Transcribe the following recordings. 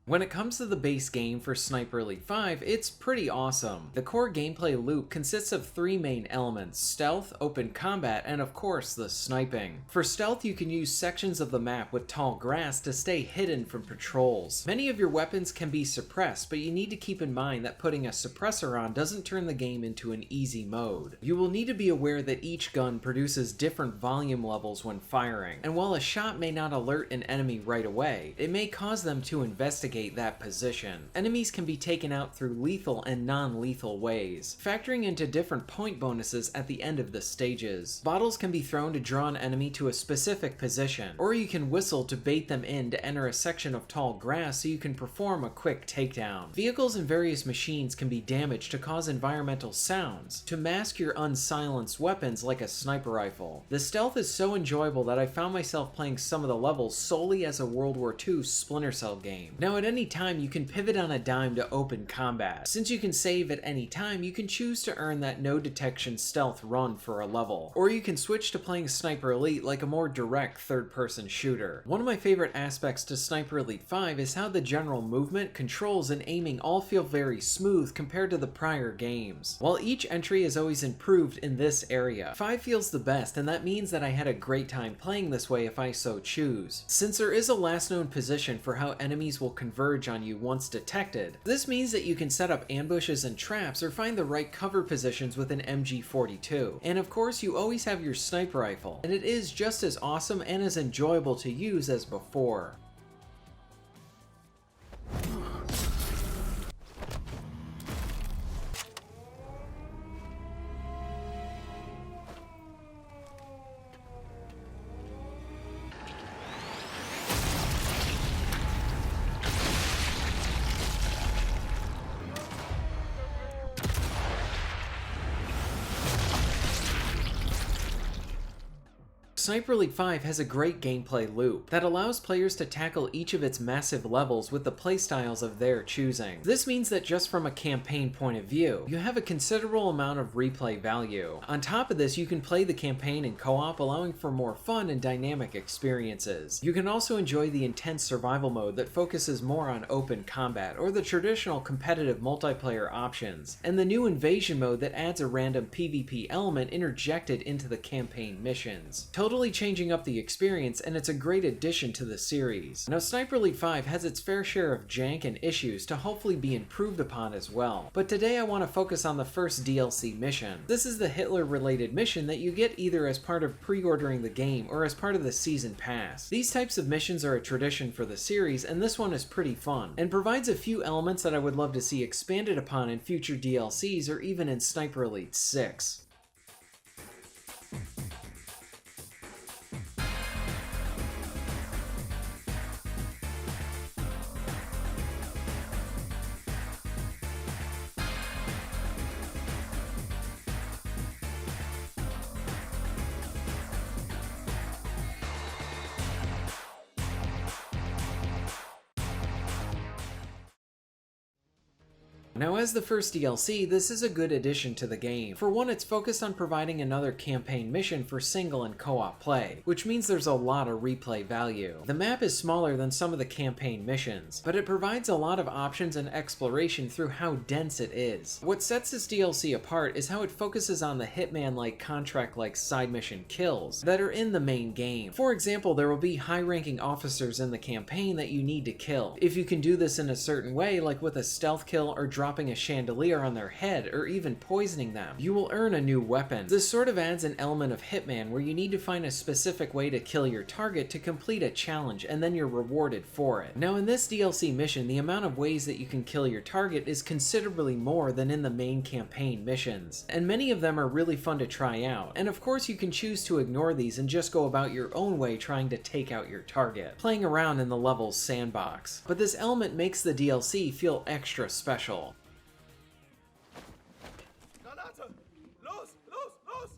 When it comes to the base game for Sniper Elite 5, it's pretty awesome. The core gameplay loop consists of three main elements: stealth, open combat, and of course the sniping. For stealth, you can use sections of the map with tall grass to stay hidden from patrols. Many of your weapons can be suppressed, but you need to keep in mind that putting a suppressor on doesn't turn the game into an easy mode. You will need to be aware that each gun produces different volume levels when firing, and while a shot may not alert an enemy right away, it may cause them to investigate that position. Enemies can be taken out through lethal and non-lethal ways, factoring into different point bonuses at the end of the stages. Bottles can be thrown to draw an enemy to a specific position, or you can whistle to bait them in to enter a section of tall grass so you can perform a quick takedown. Vehicles and various machines can be damaged to cause environmental sounds, to mask your unsilenced weapons like a sniper rifle. The stealth is so enjoyable that I found myself playing some of the levels solely as a World War II Splinter Cell game. Now at any time you can pivot on a dime to open combat. Since you can save at any time, you can choose to earn that no detection stealth run for a level, or you can switch to playing Sniper Elite like a more direct third-person shooter. One of my favorite aspects to Sniper Elite 5 is how the general movement, controls, and aiming all feel very smooth compared to the prior games. While each entry is always improved in this area, 5 feels the best, and that means that I had a great time playing this way if I so choose. Since there is a last known position for how enemies will converge on you once detected, this means that you can set up ambushes and traps or find the right cover positions with an MG42. And of course, you always have your sniper rifle, and it is just as awesome and as enjoyable to use as before. Sniper Elite 5 has a great gameplay loop that allows players to tackle each of its massive levels with the playstyles of their choosing. This means that just from a campaign point of view, you have a considerable amount of replay value. On top of this, you can play the campaign in co-op, allowing for more fun and dynamic experiences. You can also enjoy the intense survival mode that focuses more on open combat, or the traditional competitive multiplayer options, and the new invasion mode that adds a random PvP element interjected into the campaign missions, totally changing up the experience, and it's a great addition to the series. Now, Sniper Elite 5 has its fair share of jank and issues to hopefully be improved upon as well, but today I want to focus on the first DLC mission. This is the Hitler-related mission that you get either as part of pre-ordering the game or as part of the Season Pass. These types of missions are a tradition for the series, and this one is pretty fun, and provides a few elements that I would love to see expanded upon in future DLCs or even in Sniper Elite 6. Now, as the first DLC, this is a good addition to the game. For one, it's focused on providing another campaign mission for single and co-op play, which means there's a lot of replay value. The map is smaller than some of the campaign missions, but it provides a lot of options and exploration through how dense it is. What sets this DLC apart is how it focuses on the Hitman-like, contract-like side mission kills that are in the main game. For example, there will be high-ranking officers in the campaign that you need to kill. If you can do this in a certain way, like with a stealth kill or dropping a chandelier on their head, or even poisoning them, you will earn a new weapon. This sort of adds an element of Hitman where you need to find a specific way to kill your target to complete a challenge, and then you're rewarded for it. Now, in this DLC mission, the amount of ways that you can kill your target is considerably more than in the main campaign missions, and many of them are really fun to try out. And of course, you can choose to ignore these and just go about your own way trying to take out your target, playing around in the level's sandbox. But this element makes the DLC feel extra special. Los! Los! Los!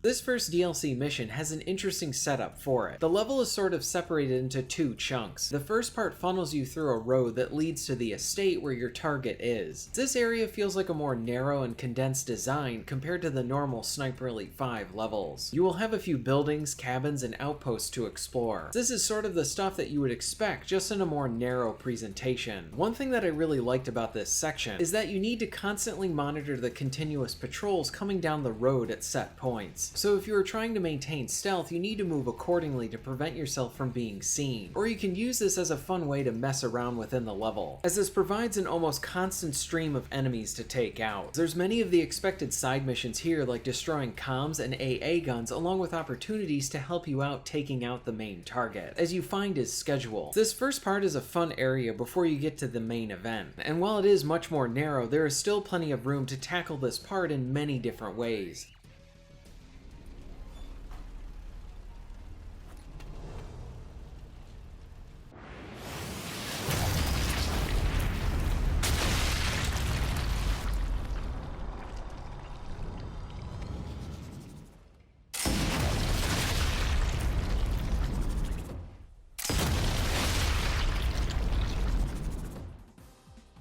This first DLC mission has an interesting setup for it. The level is sort of separated into two chunks. The first part funnels you through a road that leads to the estate where your target is. This area feels like a more narrow and condensed design compared to the normal Sniper Elite 5 levels. You will have a few buildings, cabins, and outposts to explore. This is sort of the stuff that you would expect, just in a more narrow presentation. One thing that I really liked about this section is that you need to constantly monitor the continuous patrols coming down the road at set points. So if you are trying to maintain stealth, you need to move accordingly to prevent yourself from being seen. Or you can use this as a fun way to mess around within the level, as this provides an almost constant stream of enemies to take out. There's many of the expected side missions here, like destroying comms and AA guns, along with opportunities to help you out taking out the main target, as you find his schedule. This first part is a fun area before you get to the main event, and while it is much more narrow, there is still plenty of room to tackle this part in many different ways.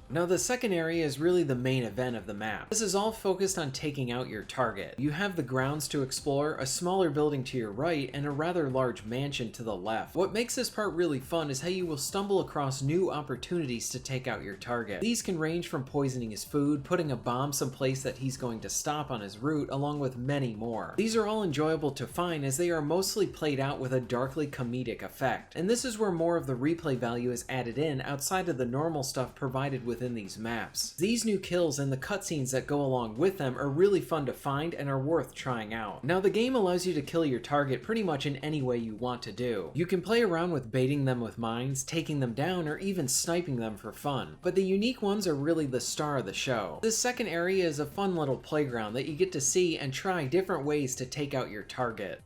Now the second area is really the main event of the map. This is all focused on taking out your target. You have the grounds to explore, a smaller building to your right, and a rather large mansion to the left. What makes this part really fun is how you will stumble across new opportunities to take out your target. These can range from poisoning his food, putting a bomb someplace that he's going to stop on his route, along with many more. These are all enjoyable to find as they are mostly played out with a darkly comedic effect, and this is where more of the replay value is added in outside of the normal stuff provided within these maps. These new kills and the cutscenes that go along with them are really fun to find and are worth trying out. Now the game allows you to kill your target pretty much in any way you want to do. You can play around with baiting them with mines, taking them down, or even sniping them for fun, but the unique ones are really the star of the show. This second area is a fun little playground that you get to see and try different ways to take out your target.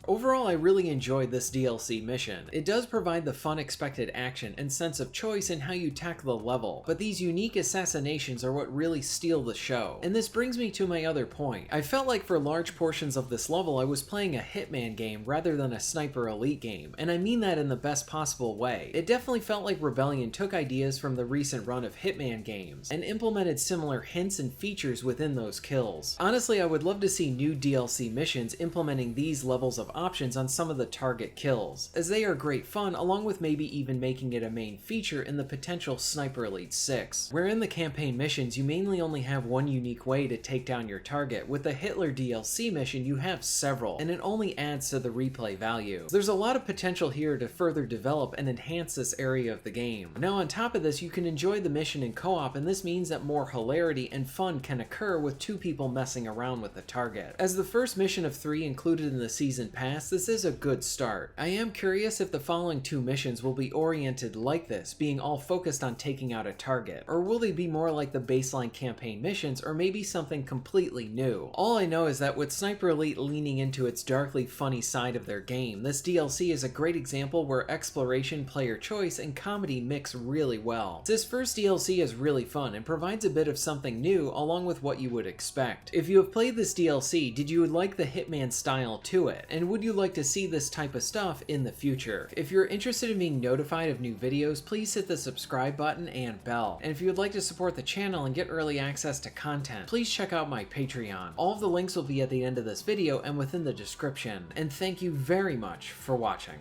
Overall, I really enjoyed this DLC mission. It does provide the fun expected action and sense of choice in how you tackle the level, but these unique assassinations are what really steal the show. And this brings me to my other point. I felt like for large portions of this level I was playing a Hitman game rather than a Sniper Elite game, and I mean that in the best possible way. It definitely felt like Rebellion took ideas from the recent run of Hitman games, and implemented similar hints and features within those kills. Honestly, I would love to see new DLC missions implementing these levels of options on some of the target kills, as they are great fun, along with maybe even making it a main feature in the potential Sniper Elite 6. Where in the campaign missions you mainly only have one unique way to take down your target, with the Hitler DLC mission you have several, and it only adds to the replay value. There's a lot of potential here to further develop and enhance this area of the game. Now on top of this, you can enjoy the mission in co-op, and this means that more hilarity and fun can occur with two people messing around with the target. As the first mission of 3 included in the season pass, this is a good start. I am curious if the following 2 missions will be oriented like this, being all focused on taking out a target, or will they be more like the baseline campaign missions, or maybe something completely new. All I know is that with Sniper Elite leaning into its darkly funny side of their game, this DLC is a great example where exploration, player choice, and comedy mix really well. This first DLC is really fun and provides a bit of something new along with what you would expect. If you have played this DLC, did you like the Hitman style to it, and would you like to see this type of stuff in the future? If you're interested in being notified of new videos, please hit the subscribe button and bell. And if you would like to support the channel and get early access to content, please check out my Patreon. All of the links will be at the end of this video and within the description. And thank you very much for watching.